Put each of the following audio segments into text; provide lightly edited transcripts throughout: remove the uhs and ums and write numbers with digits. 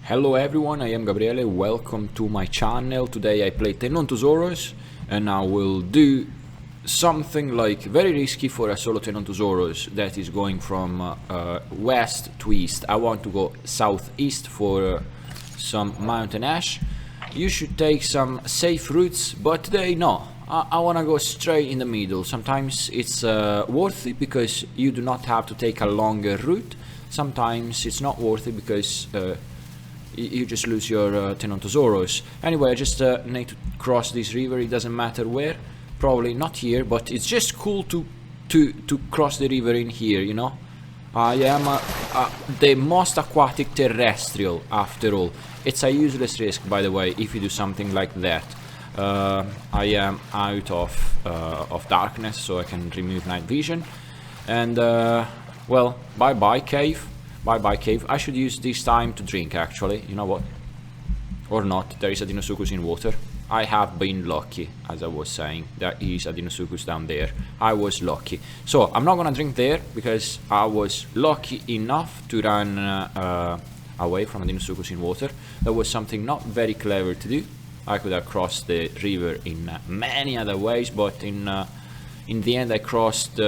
Hello everyone, I am Gabriele, welcome to my channel. Today I play Tenontosaurus and I will do something like very risky for a solo Tenontosaurus that is going from west to east. I want to go southeast for some mountain ash. You should take some safe routes, but today no. I want to go straight in the middle. Sometimes it's worth it because you do not have to take a longer route. Sometimes it's not worth it because you just lose your Tenontosaurus. Anyway, I just need to cross this river. It doesn't matter where, probably not here, but it's just cool to cross the river in here, you know. I am the most aquatic terrestrial after all. It's a useless risk, by the way, if you do something like that. I am out of darkness, so I can remove night vision. And well, bye bye cave. Bye bye cave. I should use this time to drink, actually. You know what? Or not. There is a Deinosuchus in water. I have been lucky, as I was saying. There is a Deinosuchus down there. I was lucky. So, I'm not gonna drink there, because I was lucky enough to run away from a Deinosuchus in water. That was something not very clever to do. I could have crossed the river in many other ways, but in the end I crossed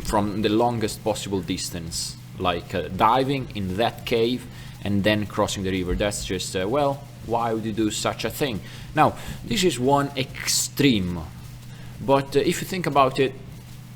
from the longest possible distance, like diving in that cave and then crossing the river. That's just, well, why would you do such a thing? Now, this is one extreme, but if you think about it,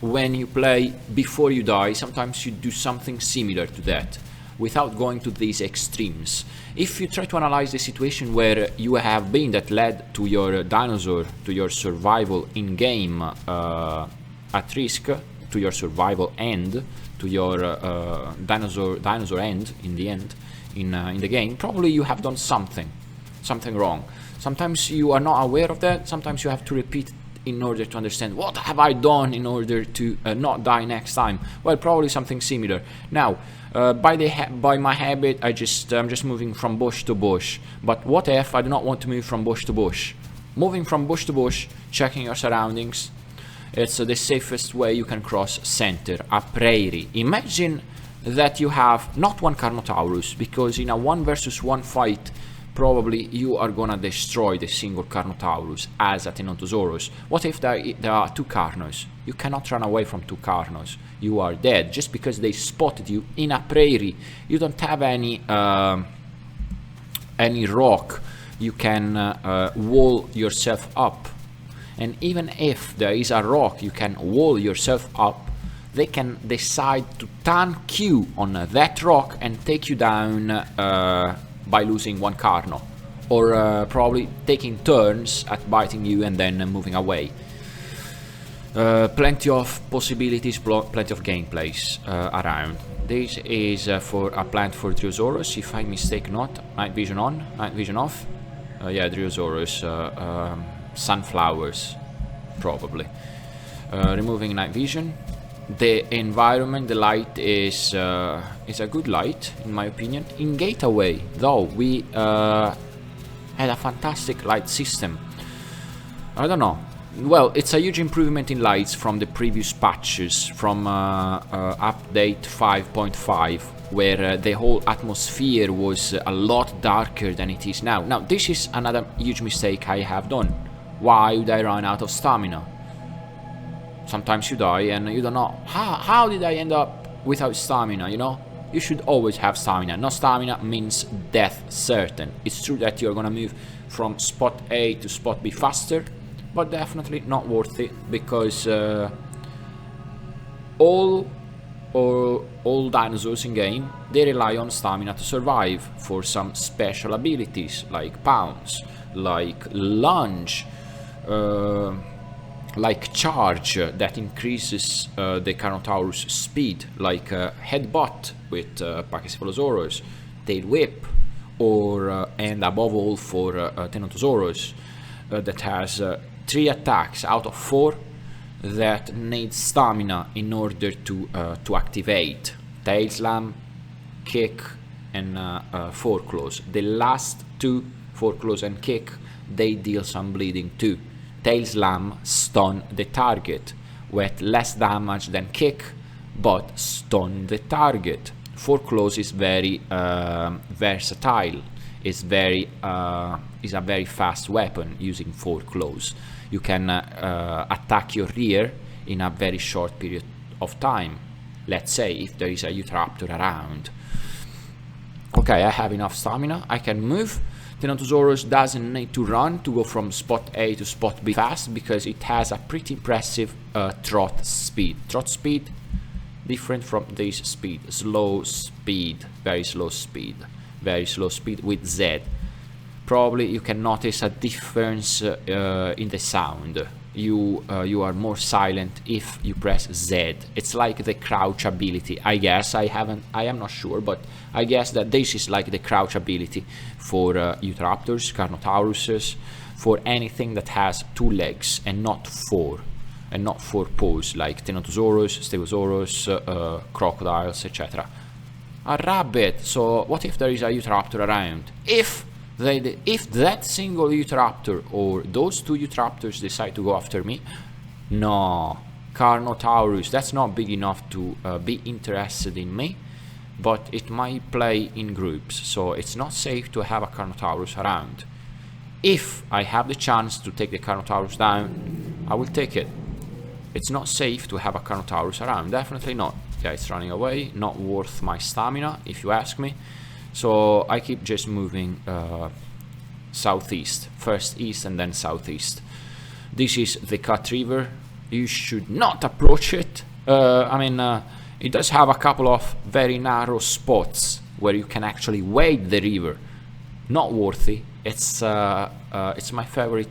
when you play before you die, sometimes you do something similar to that, without going to these extremes. If you try to analyze the situation where you have been that led to your dinosaur, to your survival in game at risk, to your survival end, to your dinosaur end in the end, in the game, probably you have done something wrong. Sometimes you are not aware of that. Sometimes you have to repeat in order to understand what have I done in order to not die next time. Well, probably something similar. Now, by my habit, I'm just moving from bush to bush. But what if I do not want to move from bush to bush? Moving from bush to bush, checking your surroundings. It's the safest way you can cross center, a prairie. Imagine that you have not one Carnotaurus, because in a 1 versus 1 fight, probably you are gonna destroy the single Carnotaurus as a Tenontosaurus. What if there are 2 Carnos? You cannot run away from 2 Carnos. You are dead just because they spotted you in a prairie. You don't have any rock you can wall yourself up. And even if there is a rock you can wall yourself up, they can decide to tank you on that rock and take you down by losing 1 Carno. Or probably taking turns at biting you and then moving away. Plenty of possibilities, plenty of gameplays around. This is for a plant for Driosaurus, if I mistake not. Night vision on, night vision off. Yeah, Driosaurus. Sunflowers, probably. Removing night vision. The environment, the light is a good light, in my opinion. In Gateway, though, we had a fantastic light system. I don't know. Well, it's a huge improvement in lights from the previous patches, from update 5.5, where the whole atmosphere was a lot darker than it is now. Now, this is another huge mistake I have done. Why would I run out of stamina? Sometimes you die and you don't know, how did I end up without stamina, you know? You should always have stamina. No stamina means death certain. It's true that you're gonna move from spot A to spot B faster, but definitely not worth it, because all dinosaurs in game, they rely on stamina to survive for some special abilities, like pounce, like lunge, like charge that increases the Carnotaurus speed, like headbutt with Pachycephalosaurus, tail whip, or and above all for Tenontosaurus that has 3 attacks out of 4 that need stamina in order to activate. Tail slam, kick, and foreclose. The last 2, foreclose and kick, they deal some bleeding too. Tail slam stun the target with less damage than kick, but stun the target. 4 claws is very versatile. It's is a very fast weapon using 4 claws. You can attack your rear in a very short period of time. Let's say if there is a Utahraptor around. Okay, I have enough stamina. I can move. Tyrannosaurus doesn't need to run to go from spot A to spot B fast because it has a pretty impressive trot speed. Trot speed different from this speed. Slow speed, very slow speed with Z. Probably you can notice a difference in the sound. You are more silent if you press Z. It's like the crouch ability. I guess I am not sure, but I guess that this is like the crouch ability for Utahraptors, Carnotauruses, for anything that has 2 legs and not 4, and not 4 paws like Tyrannosaurus, Stegosaurus, crocodiles, etc. A rabbit. So what if there is a Utahraptor around? If that single Utahraptor or those 2 Utahraptors decide to go after me, no, Carnotaurus, that's not big enough to be interested in me, but it might play in groups, so it's not safe to have a Carnotaurus around. If I have the chance to take the Carnotaurus down, I will take it. It's not safe to have a Carnotaurus around, definitely not. Yeah, it's running away, not worth my stamina, if you ask me. So I keep just moving southeast, first east and then southeast. This is the Cut River. You should not approach it. It does have a couple of very narrow spots where you can actually wade the river. Not worthy. It's my favorite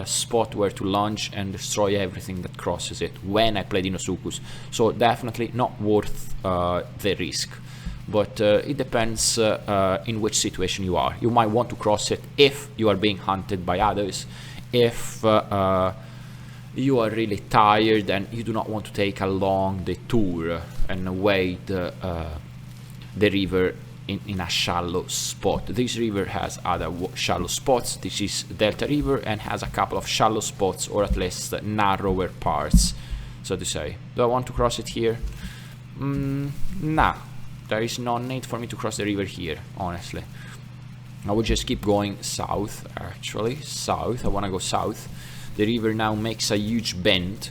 spot where to launch and destroy everything that crosses it when I play Deinosuchus. So definitely not worth the risk. But it depends in which situation you are. You might want to cross it if you are being hunted by others, if you are really tired and you do not want to take a long detour and wade the river in a shallow spot. This river has other shallow spots. This is Delta River and has a couple of shallow spots, or at least narrower parts, so to say. Do I want to cross it here? Nah. There is no need for me to cross the river here, honestly. I will just keep going south, actually. South, I want to go south. The river now makes a huge bend,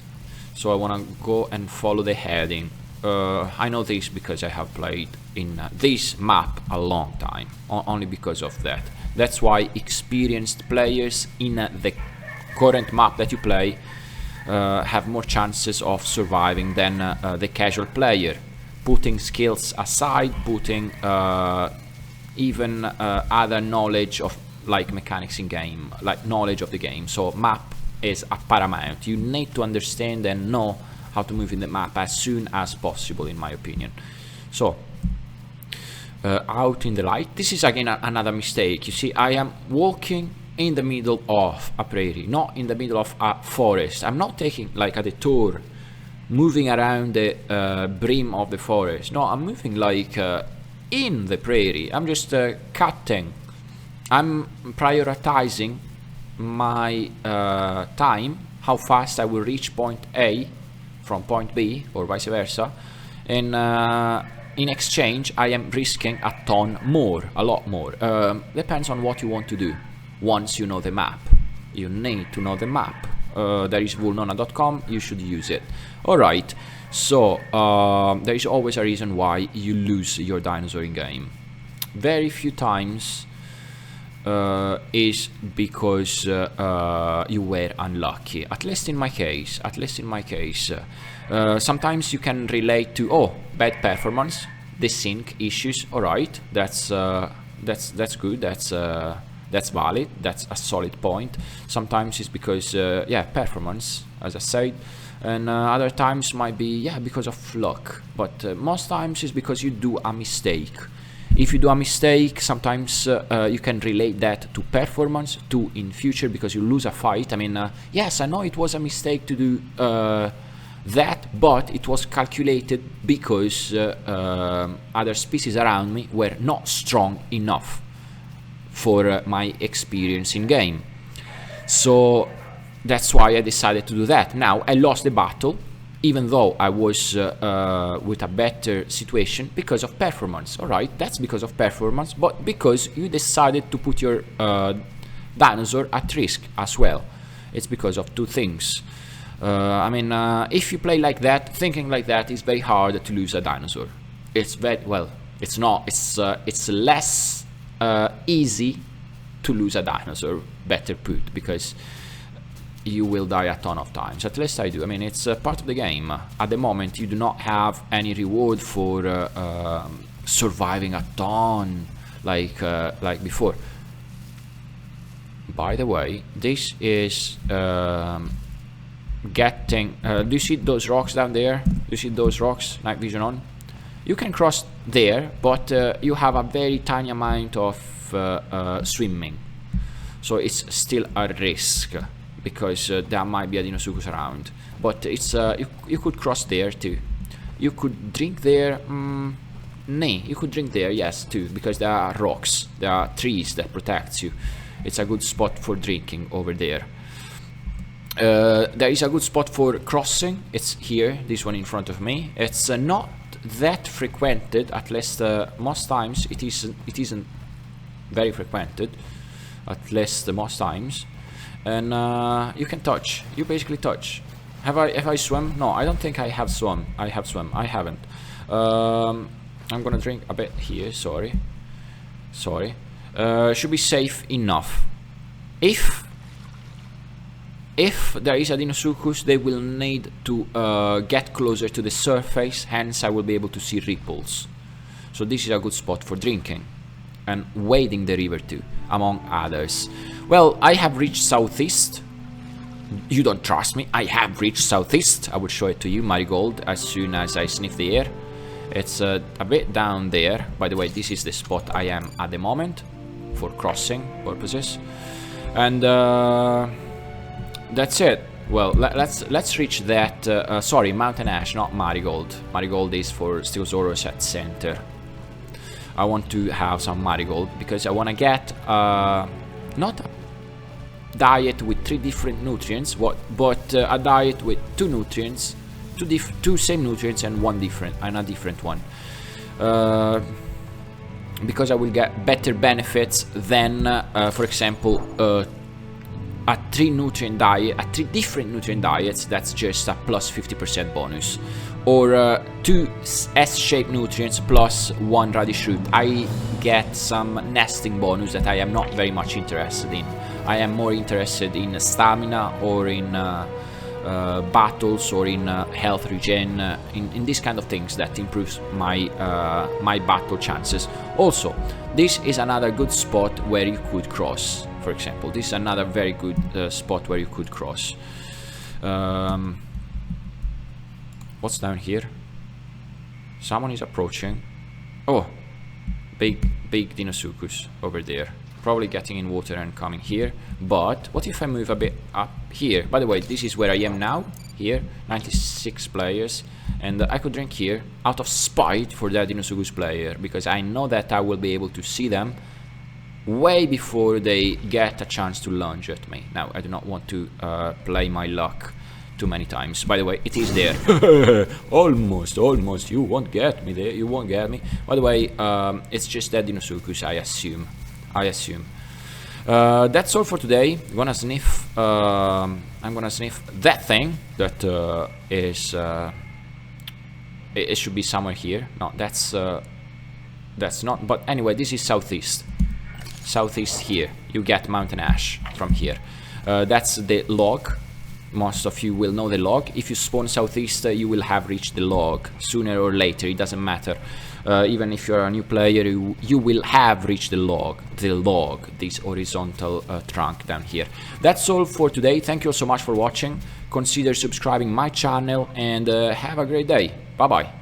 so I want to go and follow the heading. I know this because I have played in this map a long time, only because of that. That's why experienced players in the current map that you play have more chances of surviving than the casual player. Putting skills aside, putting even other knowledge of like mechanics in game, like knowledge of the game. So map is a paramount. You need to understand and know how to move in the map as soon as possible, in my opinion. So out in the light. This is again another mistake. You see, I am walking in the middle of a prairie, not in the middle of a forest. I'm not taking like a detour, moving around the brim of the forest. No, I'm moving like in the prairie. I'm just cutting. I'm prioritizing my time, how fast I will reach point A from point B, or vice versa. And in exchange, I am risking a ton more, a lot more. Depends on what you want to do. Once you know the map, you need to know the map. There is vulnona.com, you should use it. Alright, so there is always a reason why you lose your dinosaur in game. Very few times is because you were unlucky, at least in my case. Sometimes you can relate to, oh, bad performance, desync issues. Alright, that's good, that's valid, that's a solid point. Sometimes it's because yeah, performance, as I said, and other times might be, yeah, because of luck, but most times it's because you do a mistake. If you do a mistake, sometimes you can relate that to performance, to in future, because you lose a fight. I mean, yes, I know it was a mistake to do that, but it was calculated because other species around me were not strong enough for my experience in game. So that's why I decided to do that. Now I lost the battle, even though I was with a better situation because of performance. Alright, that's because of performance, but because you decided to put your dinosaur at risk as well. It's because of two things. I mean, if you play like that, thinking like that, it's very hard to lose a dinosaur. It's very, well, it's not, it's less easy to lose a dinosaur, better put, because you will die a ton of times. At least I do. I mean, it's part of the game. At the moment, you do not have any reward for surviving a ton like before. By the way, this is getting... do you see those rocks down there? Do you see those rocks? Night vision on. You can cross there, but you have a very tiny amount of swimming. So it's still a risk, because there might be a Dinosuchus around. But it's you could cross there too. You could drink there. Nay, you could drink there, yes, too, because there are rocks. There are trees that protect you. It's a good spot for drinking over there. There is a good spot for crossing. It's here, this one in front of me. It's not that frequented, at least most times it isn't very frequented, at least most times. And you can touch. You basically touch. Have I swum? No, I don't think I have swum. I haven't. I'm gonna drink a bit here. Sorry. Should be safe enough. If there is a Dinosuchus, they will need to get closer to the surface, hence I will be able to see ripples. So this is a good spot for drinking and wading the river too, among others. Well, I have reached southeast. You don't trust me? I have reached southeast. I will show it to you, Marigold, as soon as I sniff the air. It's a bit down there. By the way, this is the spot I am at the moment for crossing purposes. And that's it. Well, let's reach that. Sorry, Mountain Ash, not Marigold. Marigold is for Stegosaurus at center. I want to have some Marigold because I want to get not a diet with 3 different nutrients, but a diet with 2 nutrients, two same nutrients and a different one. Because I will get better benefits than, for example, a 3 different nutrient diets. That's just a plus 50% bonus, or 2 S-shaped nutrients plus 1 radish root. I get some nesting bonus that I am not very much interested in. I am more interested in stamina or in battles or in health regen, in these kind of things that improves my my battle chances. Also, this is another good spot where you could cross. For example, this is another very good spot where you could cross. What's down here? Someone is approaching. Oh, big Dinosuchus over there. Probably getting in water and coming here. But what if I move a bit up here? By the way, this is where I am now. Here, 96 players. And I could drink here out of spite for that Dinosuchus player, because I know that I will be able to see them way before they get a chance to lunge at me. Now, I do not want to play my luck too many times. By the way, it is there. almost. You won't get me there. You won't get me. By the way, it's just that Dinosuchus, I assume. That's all for today. I'm gonna sniff that thing that is it should be somewhere here. No, that's not, but anyway, this is southeast here. You get Mountain Ash from here. That's the log. Most of you will know the log. If you spawn southeast, you will have reached the log sooner or later. It doesn't matter. Even if you're a new player, you will have reached the log, this horizontal trunk down here. That's all for today. Thank you so much for watching. Consider subscribing my channel and have a great day. Bye bye.